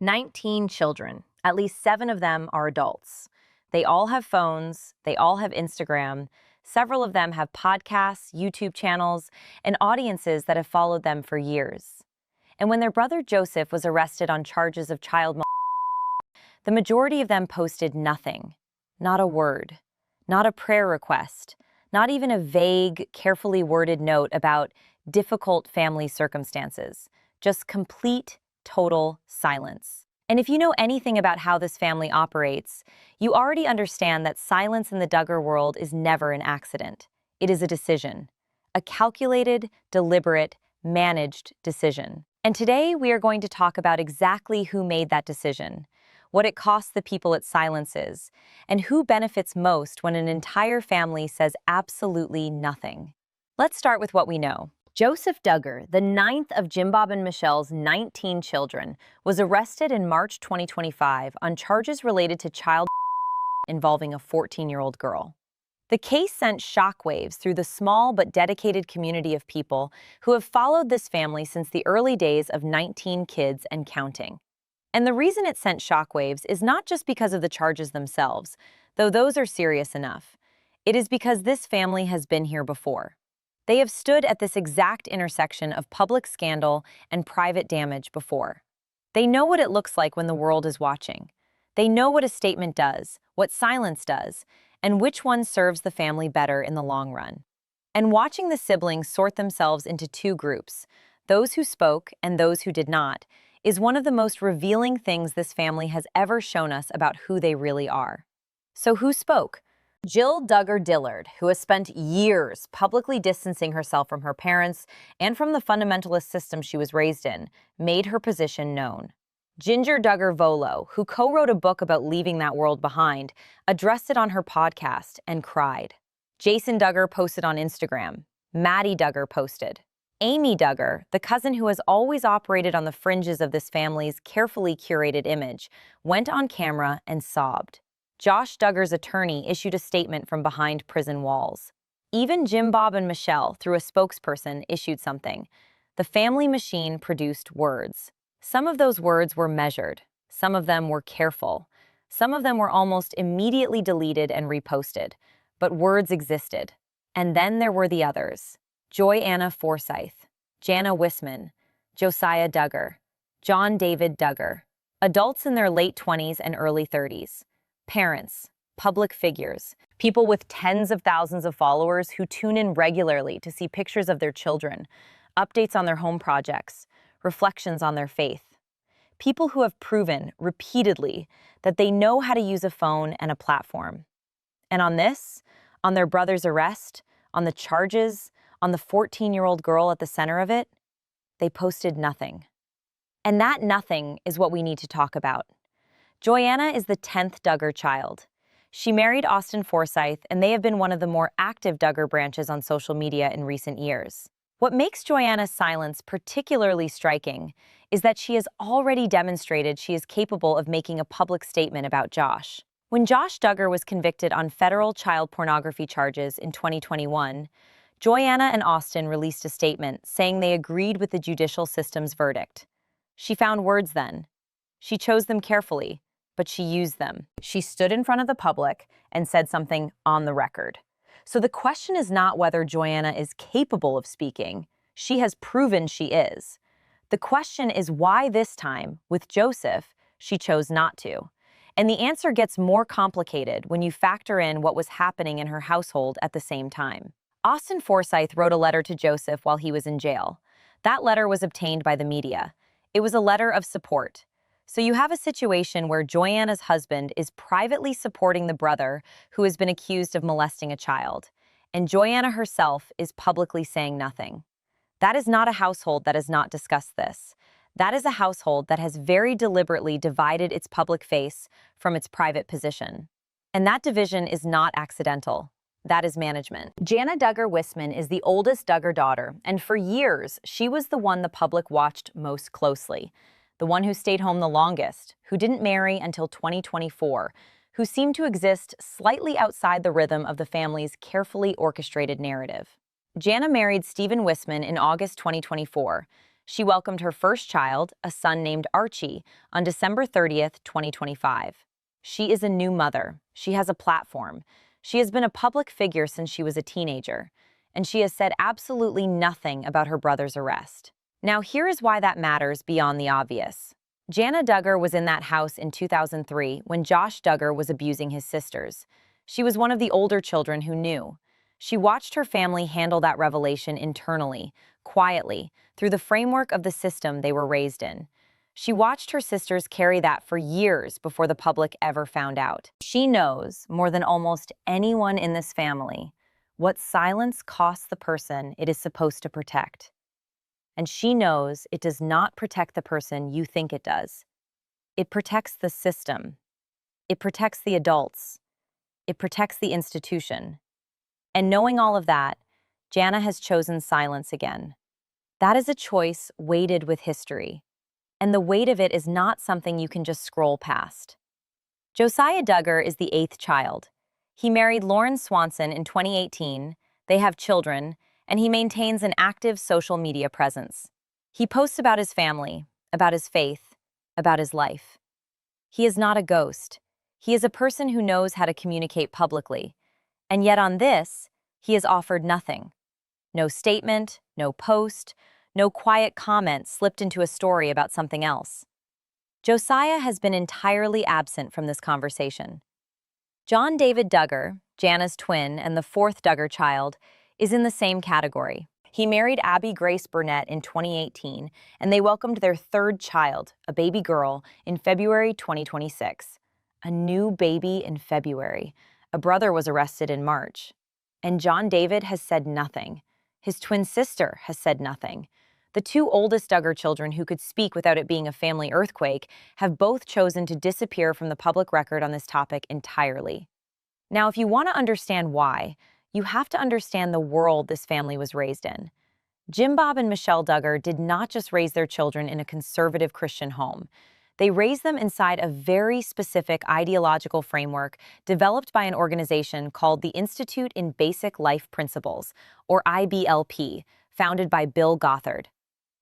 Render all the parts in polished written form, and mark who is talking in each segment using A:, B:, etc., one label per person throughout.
A: 19 children. At least 7 of them are adults. They all have phones, they all have Instagram. Several of them have podcasts, YouTube channels, and audiences that have followed them for years. And when their brother Joseph was arrested on charges of child molestation, the majority of them posted nothing. Not a word. Not a prayer request. Not even a vague, carefully worded note about difficult family circumstances. Just complete, total silence. And if you know anything about how this family operates, you already understand that silence in the Duggar world is never an accident. It is a decision. A calculated, deliberate, managed decision. And today we are going to talk about exactly who made that decision, what it costs the people it silences, and who benefits most when an entire family says absolutely nothing. Let's start with what we know. Joseph Duggar, the 9th of Jim Bob and Michelle's 19 children, was arrested in March 2025 on charges related to child involving a 14-year-old girl. The case sent shockwaves through the small but dedicated community of people who have followed this family since the early days of 19 kids and counting. And the reason it sent shockwaves is not just because of the charges themselves, though those are serious enough. It is because this family has been here before. They have stood at this exact intersection of public scandal and private damage before. They know what it looks like when the world is watching. They know what a statement does, what silence does, and which one serves the family better in the long run. And watching the siblings sort themselves into two groups, those who spoke and those who did not, is one of the most revealing things this family has ever shown us about who they really are. So who spoke? Jill Duggar Dillard, who has spent years publicly distancing herself from her parents and from the fundamentalist system she was raised in, made her position known. Ginger Duggar Volo, who co-wrote a book about leaving that world behind, addressed it on her podcast and cried. Jason Duggar posted on Instagram. Maddie Duggar posted. Amy Duggar, the cousin who has always operated on the fringes of this family's carefully curated image, went on camera and sobbed. Josh Duggar's attorney issued a statement from behind prison walls. Even Jim Bob and Michelle, through a spokesperson, issued something. The family machine produced words. Some of those words were measured. Some of them were careful. Some of them were almost immediately deleted and reposted. But words existed. And then there were the others. Joyanna Forsyth, Jana Wisman, Josiah Duggar, John-David Duggar. Adults in their late 20s and early 30s. Parents, public figures, people with tens of thousands of followers who tune in regularly to see pictures of their children, updates on their home projects, reflections on their faith. People who have proven repeatedly that they know how to use a phone and a platform. And on this, on their brother's arrest, on the charges, on the 14-year-old girl at the center of it, they posted nothing. And that nothing is what we need to talk about. Joyanna is the 10th Duggar child. She married Austin Forsyth, and they have been one of the more active Duggar branches on social media in recent years. What makes Joyanna's silence particularly striking is that she has already demonstrated she is capable of making a public statement about Josh. When Josh Duggar was convicted on federal child pornography charges in 2021, Joyanna and Austin released a statement saying they agreed with the judicial system's verdict. She found words then. She chose them carefully, but she used them. She stood in front of the public and said something on the record. So the question is not whether Joyanna is capable of speaking. She has proven she is. The question is why this time, with Joseph, she chose not to. And the answer gets more complicated when you factor in what was happening in her household at the same time. Austin Forsyth wrote a letter to Joseph while he was in jail. That letter was obtained by the media. It was a letter of support. So you have a situation where Joyanna's husband is privately supporting the brother who has been accused of molesting a child, and Joyanna herself is publicly saying nothing. That is not a household that has not discussed this. That is a household that has very deliberately divided its public face from its private position. And that division is not accidental. That is management. Jana Duggar Wisman is the oldest Duggar daughter, and for years, she was the one the public watched most closely. The one who stayed home the longest, who didn't marry until 2024, who seemed to exist slightly outside the rhythm of the family's carefully orchestrated narrative. Jana married Stephen Wisman in August 2024. She welcomed her first child, a son named Archie, on December 30th, 2025. She is a new mother. She has a platform. She has been a public figure since she was a teenager, and she has said absolutely nothing about her brother's arrest. Now, here is why that matters beyond the obvious. Jana Duggar was in that house in 2003 when Josh Duggar was abusing his sisters. She was one of the older children who knew. She watched her family handle that revelation internally, quietly, through the framework of the system they were raised in. She watched her sisters carry that for years before the public ever found out. She knows, more than almost anyone in this family, what silence costs the person it is supposed to protect. And she knows it does not protect the person you think it does. It protects the system. It protects the adults. It protects the institution. And knowing all of that, Jana has chosen silence again. That is a choice weighted with history. And the weight of it is not something you can just scroll past. Josiah Duggar is the 8th child. He married Lauren Swanson in 2018, they have children, and he maintains an active social media presence. He posts about his family, about his faith, about his life. He is not a ghost. He is a person who knows how to communicate publicly. And yet on this, he has offered nothing. No statement, no post, no quiet comment slipped into a story about something else. Josiah has been entirely absent from this conversation. John-David Duggar, Jana's twin and the 4th Duggar child, is in the same category. He married Abby Grace Burnett in 2018, and they welcomed their 3rd child, a baby girl, in February 2026. A new baby in February. A brother was arrested in March. And John-David has said nothing. His twin sister has said nothing. The 2 oldest Duggar children who could speak without it being a family earthquake have both chosen to disappear from the public record on this topic entirely. Now, if you want to understand why, you have to understand the world this family was raised in. Jim Bob and Michelle Duggar did not just raise their children in a conservative Christian home. They raised them inside a very specific ideological framework developed by an organization called the Institute in Basic Life Principles, or IBLP, founded by Bill Gothard.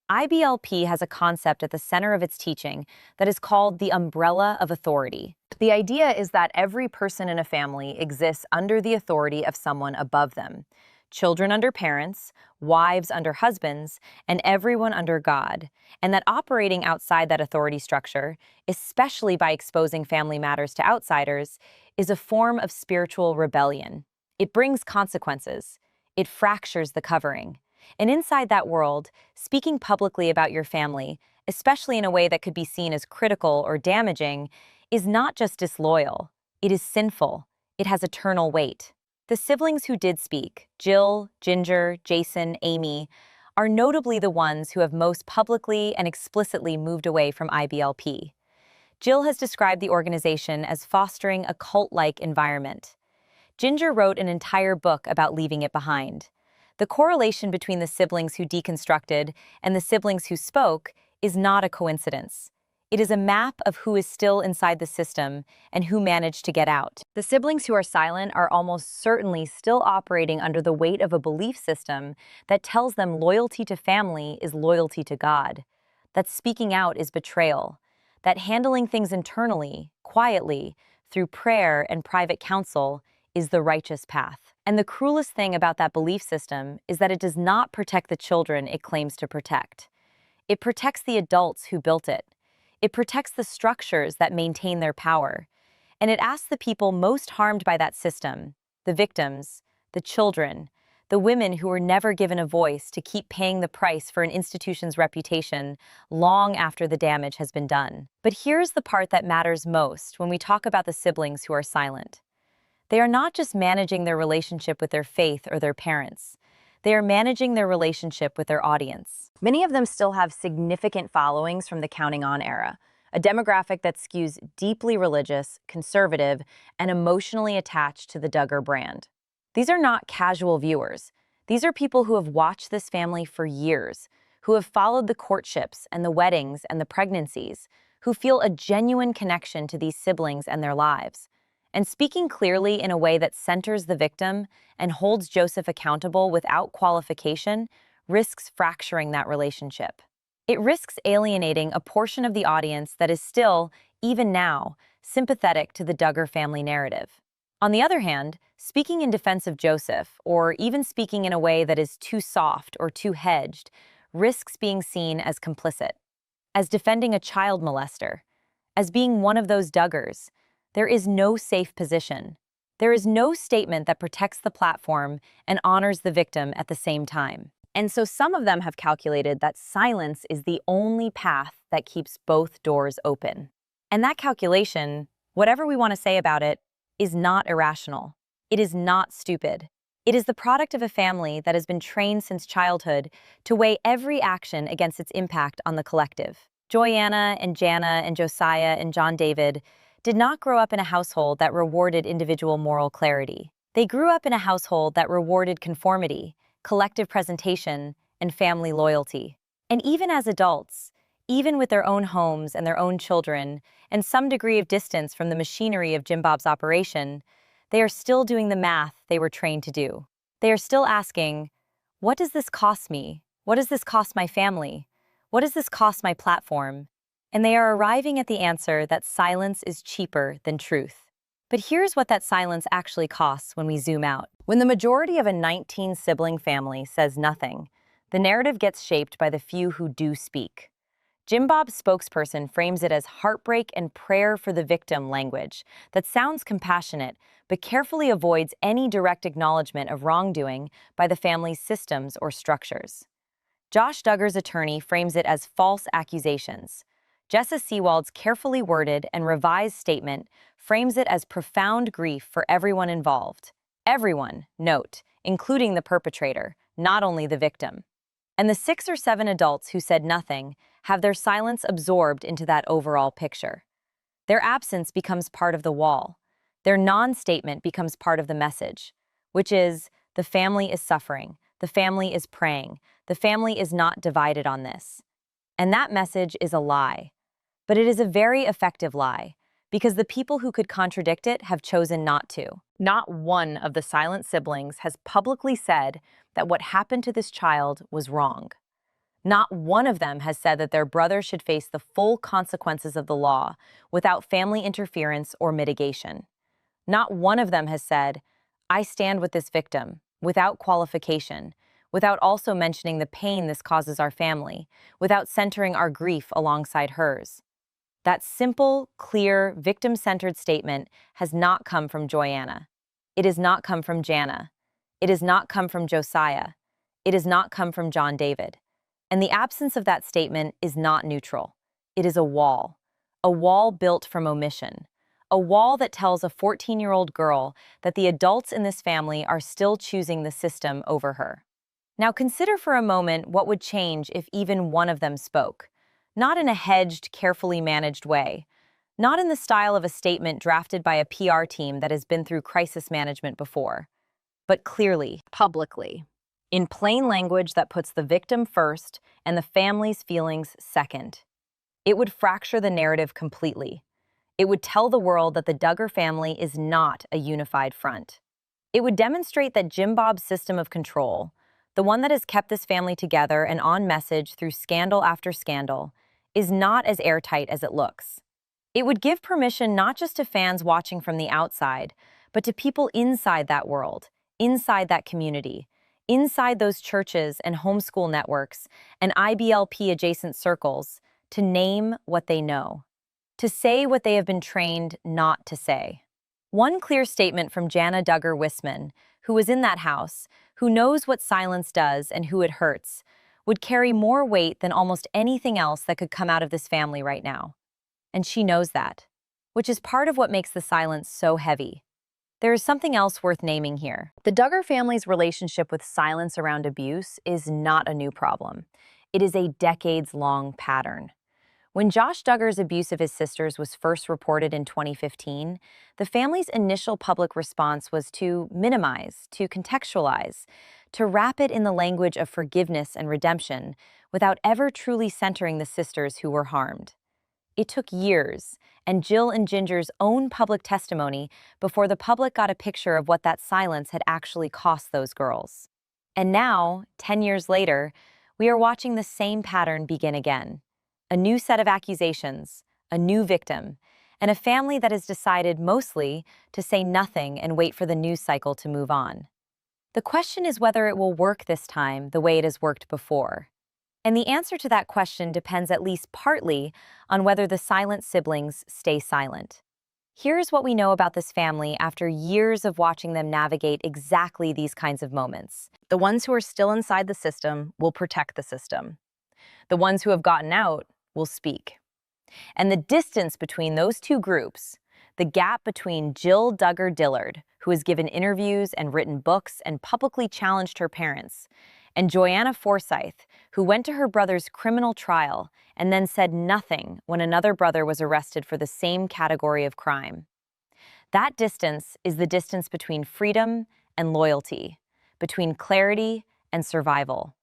A: IBLP has a concept at the center of its teaching that is called the umbrella of authority. The idea is that every person in a family exists under the authority of someone above them. Children under parents, wives under husbands, and everyone under God, and that operating outside that authority structure, especially by exposing family matters to outsiders, is a form of spiritual rebellion. It brings consequences. It fractures the covering. And inside that world, speaking publicly about your family, especially in a way that could be seen as critical or damaging, is not just disloyal. It is sinful. It has eternal weight. The siblings who did speak, Jill, Ginger, Jason, Amy, are notably the ones who have most publicly and explicitly moved away from IBLP. Jill has described the organization as fostering a cult-like environment. Ginger wrote an entire book about leaving it behind. The correlation between the siblings who deconstructed and the siblings who spoke is not a coincidence. It is a map of who is still inside the system and who managed to get out. The siblings who are silent are almost certainly still operating under the weight of a belief system that tells them loyalty to family is loyalty to God, that speaking out is betrayal, that handling things internally, quietly, through prayer and private counsel is the righteous path. And the cruelest thing about that belief system is that it does not protect the children it claims to protect. It protects the adults who built it. It protects the structures that maintain their power. And it asks the people most harmed by that system, the victims, the children, the women who were never given a voice, to keep paying the price for an institution's reputation long after the damage has been done. But here's the part that matters most when we talk about the siblings who are silent. They are not just managing their relationship with their faith or their parents. They are managing their relationship with their audience. Many of them still have significant followings from the Counting On era, a demographic that skews deeply religious, conservative, and emotionally attached to the Duggar brand. These are not casual viewers. These are people who have watched this family for years, who have followed the courtships and the weddings and the pregnancies, who feel a genuine connection to these siblings and their lives. And speaking clearly in a way that centers the victim and holds Joseph accountable without qualification risks fracturing that relationship. It risks alienating a portion of the audience that is still, even now, sympathetic to the Duggar family narrative. On the other hand, speaking in defense of Joseph, or even speaking in a way that is too soft or too hedged, risks being seen as complicit, as defending a child molester, as being one of those Duggars. There is no safe position. There is no statement that protects the platform and honors the victim at the same time. And so some of them have calculated that silence is the only path that keeps both doors open. And that calculation, whatever we want to say about it, is not irrational. It is not stupid. It is the product of a family that has been trained since childhood to weigh every action against its impact on the collective. Joanna and Jana and Josiah and John-David did not grow up in a household that rewarded individual moral clarity. They grew up in a household that rewarded conformity, collective presentation, and family loyalty. And even as adults, even with their own homes and their own children, and some degree of distance from the machinery of Jim Bob's operation, they are still doing the math they were trained to do. They are still asking, what does this cost me? What does this cost my family? What does this cost my platform? And they are arriving at the answer that silence is cheaper than truth. But here's what that silence actually costs when we zoom out. When the majority of a 19-sibling family says nothing, the narrative gets shaped by the few who do speak. Jim Bob's spokesperson frames it as heartbreak and prayer for the victim language that sounds compassionate but carefully avoids any direct acknowledgement of wrongdoing by the family's systems or structures. Josh Duggar's attorney frames it as false accusations. Jessa Seawald's carefully worded and revised statement frames it as profound grief for everyone involved. Everyone, note, including the perpetrator, not only the victim. And the 6 or 7 adults who said nothing have their silence absorbed into that overall picture. Their absence becomes part of the wall. Their non-statement becomes part of the message, which is, the family is suffering, the family is praying, the family is not divided on this. And that message is a lie. But it is a very effective lie, because the people who could contradict it have chosen not to. Not one of the silent siblings has publicly said that what happened to this child was wrong. Not one of them has said that their brother should face the full consequences of the law without family interference or mitigation. Not one of them has said, I stand with this victim, without qualification, without also mentioning the pain this causes our family, without centering our grief alongside hers. That simple, clear, victim-centered statement has not come from Joanna. It has not come from Jana. It has not come from Josiah. It has not come from John-David. And the absence of that statement is not neutral. It is a wall built from omission, a wall that tells a 14-year-old girl that the adults in this family are still choosing the system over her. Now consider for a moment what would change if even one of them spoke. Not in a hedged, carefully managed way. Not in the style of a statement drafted by a PR team that has been through crisis management before. But clearly, publicly. In plain language that puts the victim first and the family's feelings second. It would fracture the narrative completely. It would tell the world that the Duggar family is not a unified front. It would demonstrate that Jim Bob's system of control, the one that has kept this family together and on message through scandal after scandal, is not as airtight as it looks. It would give permission not just to fans watching from the outside, but to people inside that world, inside that community, inside those churches and homeschool networks and IBLP-adjacent circles, to name what they know, to say what they have been trained not to say. One clear statement from Jana Duggar Wisman, who was in that house, who knows what silence does and who it hurts, would carry more weight than almost anything else that could come out of this family right now. And she knows that, which is part of what makes the silence so heavy. There is something else worth naming here. The Duggar family's relationship with silence around abuse is not a new problem. It is a decades-long pattern. When Josh Duggar's abuse of his sisters was first reported in 2015, the family's initial public response was to minimize, to contextualize, to wrap it in the language of forgiveness and redemption without ever truly centering the sisters who were harmed. It took years, and Jill and Ginger's own public testimony before the public got a picture of what that silence had actually cost those girls. And now, 10 years later, We are watching the same pattern begin again. A new set of accusations, a new victim, and a family that has decided mostly to say nothing and wait for the news cycle to move on. The question is whether it will work this time the way it has worked before. And the answer to that question depends at least partly on whether the silent siblings stay silent. Here's what we know about this family after years of watching them navigate exactly these kinds of moments. The ones who are still inside the system will protect the system. The ones who have gotten out will speak. And the distance between those two groups, the gap between Jill Duggar Dillard, who has given interviews and written books and publicly challenged her parents, and Joanna Forsyth, who went to her brother's criminal trial and then said nothing when another brother was arrested for the same category of crime. That distance is the distance between freedom and loyalty, between clarity and survival.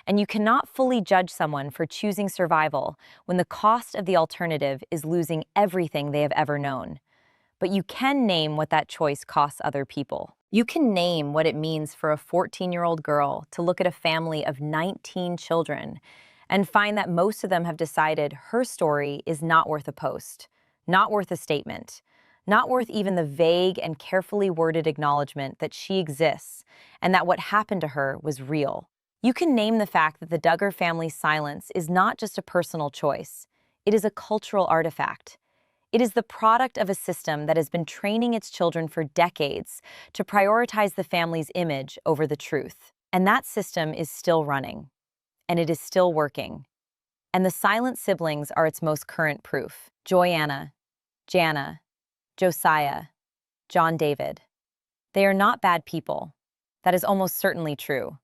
A: And you cannot fully judge someone for choosing survival when the cost of the alternative is losing everything they have ever known. But you can name what that choice costs other people. You can name what it means for a 14-year-old girl to look at a family of 19 children and find that most of them have decided her story is not worth a post, not worth a statement, not worth even the vague and carefully worded acknowledgement that she exists and that what happened to her was real. You can name the fact that the Duggar family's silence is not just a personal choice. It is a cultural artifact. It is the product of a system that has been training its children for decades to prioritize the family's image over the truth. And that system is still running. And it is still working. And the silent siblings are its most current proof. Joanna, Jana, Josiah, John-David. They are not bad people. That is almost certainly true.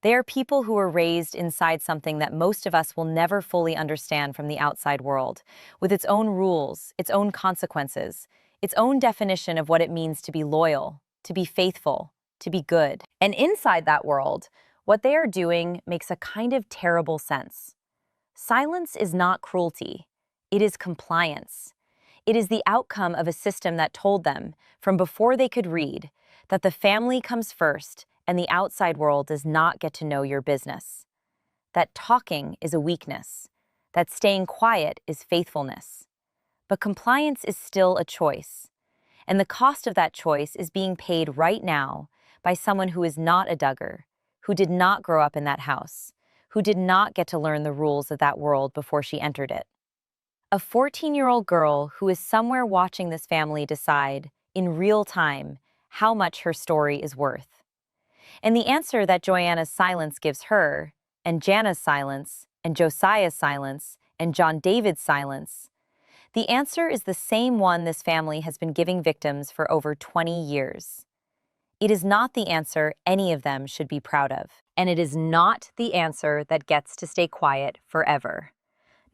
A: They are people who were raised inside something that most of us will never fully understand from the outside world, with its own rules, its own consequences, its own definition of what it means to be loyal, to be faithful, to be good. And inside that world, what they are doing makes a kind of terrible sense. Silence is not cruelty. It is compliance. It is the outcome of a system that told them, from before they could read, that the family comes first and the outside world does not get to know your business. That talking is a weakness. That staying quiet is faithfulness. But compliance is still a choice. And the cost of that choice is being paid right now by someone who is not a Duggar, who did not grow up in that house, who did not get to learn the rules of that world before she entered it. A 14-year-old girl who is somewhere watching this family decide, in real time, how much her story is worth. And the answer that Joanna's silence gives her, and Jana's silence, and Josiah's silence, and John-David's silence, the answer is the same one this family has been giving victims for over 20 years. It is not the answer any of them should be proud of. And it is not the answer that gets to stay quiet forever,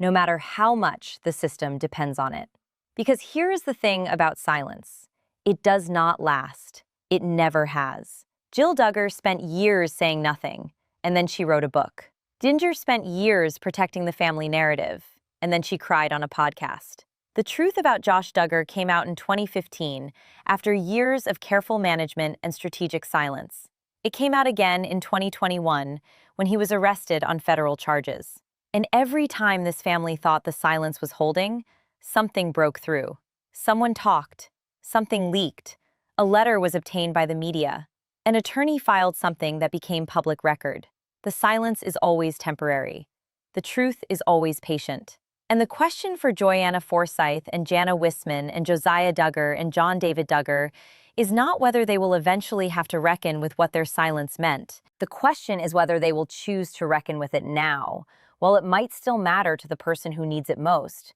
A: no matter how much the system depends on it. Because here is the thing about silence. It does not last. It never has. Jill Duggar spent years saying nothing, and then she wrote a book. Ginger spent years protecting the family narrative, and then she cried on a podcast. The truth about Josh Duggar came out in 2015 after years of careful management and strategic silence. It came out again in 2021 when he was arrested on federal charges. And every time this family thought the silence was holding, something broke through. Someone talked. Something leaked. A letter was obtained by the media. An attorney filed something that became public record. The silence is always temporary. The truth is always patient. And the question for Joanna Forsyth and Jana Wisman and Josiah Duggar and John-David Duggar is not whether they will eventually have to reckon with what their silence meant. The question is whether they will choose to reckon with it now, while it might still matter to the person who needs it most,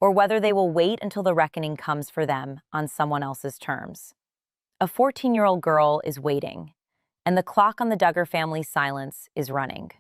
A: or whether they will wait until the reckoning comes for them on someone else's terms. A 14-year-old girl is waiting, and the clock on the Duggar family's silence is running.